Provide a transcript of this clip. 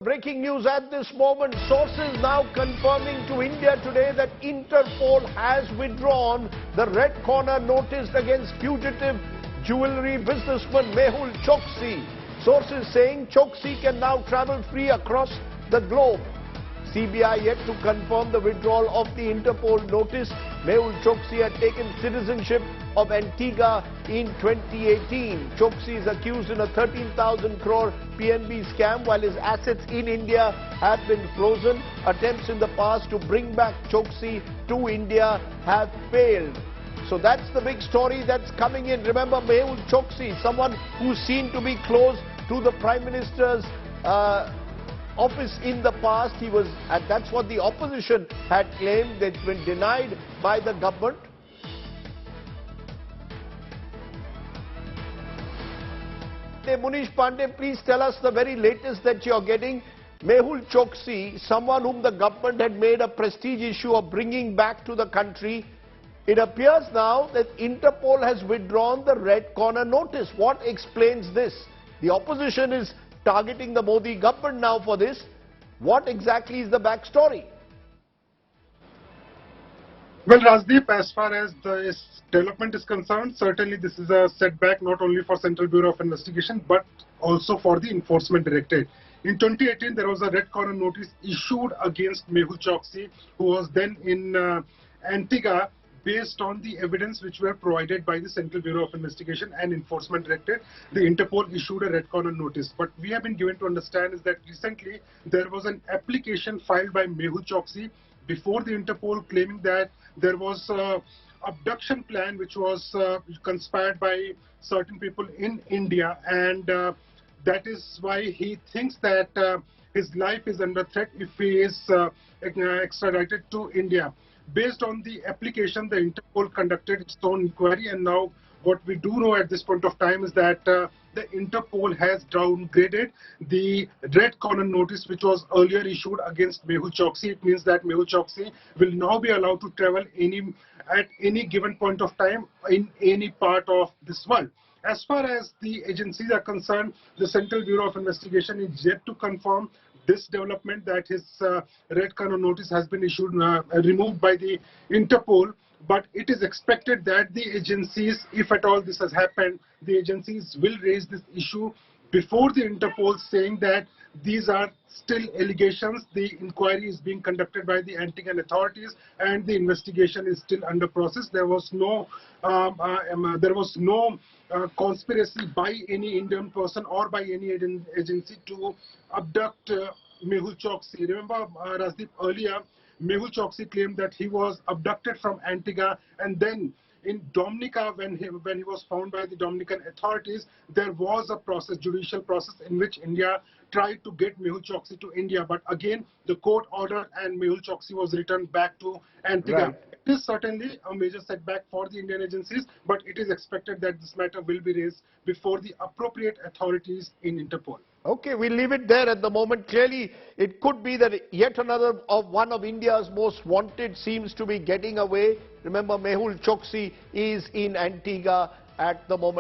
Breaking news at this moment, sources now confirming to India today that Interpol has withdrawn the red corner notice against fugitive jewellery businessman Mehul Choksi. Sources saying Choksi can now travel free across the globe. CBI yet to confirm the withdrawal of the Interpol notice. Mehul Choksi had taken citizenship of Antigua in 2018. Choksi is accused in a 13,000 crore PNB scam while his assets in India have been frozen. Attempts in the past to bring back Choksi to India have failed. So that's the big story that's coming in. Remember, Mehul Choksi, someone who's seen to be close to the Prime Minister's office in the past. He was, and that's what the opposition had claimed. It's been denied by the government. Munish Pandey, please tell us the very latest that you're getting. Mehul Choksi, someone whom the government had made a prestige issue of bringing back to the country. It appears now that Interpol has withdrawn the red corner notice. What explains this? The opposition is targeting the Modi government now for this. What exactly is the backstory? Well, Rajdeep, as far as this development is concerned, certainly this is a setback not only for Central Bureau of Investigation but also for the Enforcement Directorate. In 2018, there was a red corner notice issued against Mehul Choksi, who was then in Antigua, based on the evidence which were provided by the Central Bureau of Investigation and Enforcement Directorate. The Interpol issued a red corner notice. What we have been given to understand is that recently there was an application filed by Mehul Choksi before the Interpol, claiming that there was an abduction plan which was conspired by certain people in India, and that is why he thinks that his life is under threat if he is extradited to India. Based on the application, the Interpol conducted its own inquiry, and now what we do know at this point of time is that the Interpol has downgraded the red corner notice which was earlier issued against Mehul Choksi. It means that Mehul Choksi will now be allowed to travel at any given point of time in any part of this world. As far as the agencies are concerned, the Central Bureau of Investigation is yet to confirm this development, that his red corner notice has been issued, removed by the Interpol. But it is expected that the agencies, if at all this has happened, the agencies will raise this issue before the Interpol, saying that these are still allegations. The inquiry is being conducted by the Antiguan authorities and the investigation is still under process. There was no conspiracy by any Indian person or by any agency to abduct Mehul Choksi. Remember, Rajdeep, earlier Mehul Choksi claimed that he was abducted from Antigua, and then in Dominica, when he was found by the Dominican authorities, there was a process, judicial process, in which India tried to get Mehul Choksi to India. But again, the court ordered and Mehul Choksi was returned back to Antigua. Right. It is certainly a major setback for the Indian agencies, but it is expected that this matter will be raised before the appropriate authorities in Interpol. Okay, we'll leave it there at the moment. Clearly, it could be that yet another of one of India's most wanted seems to be getting away. Remember, Mehul Choksi is in Antigua at the moment.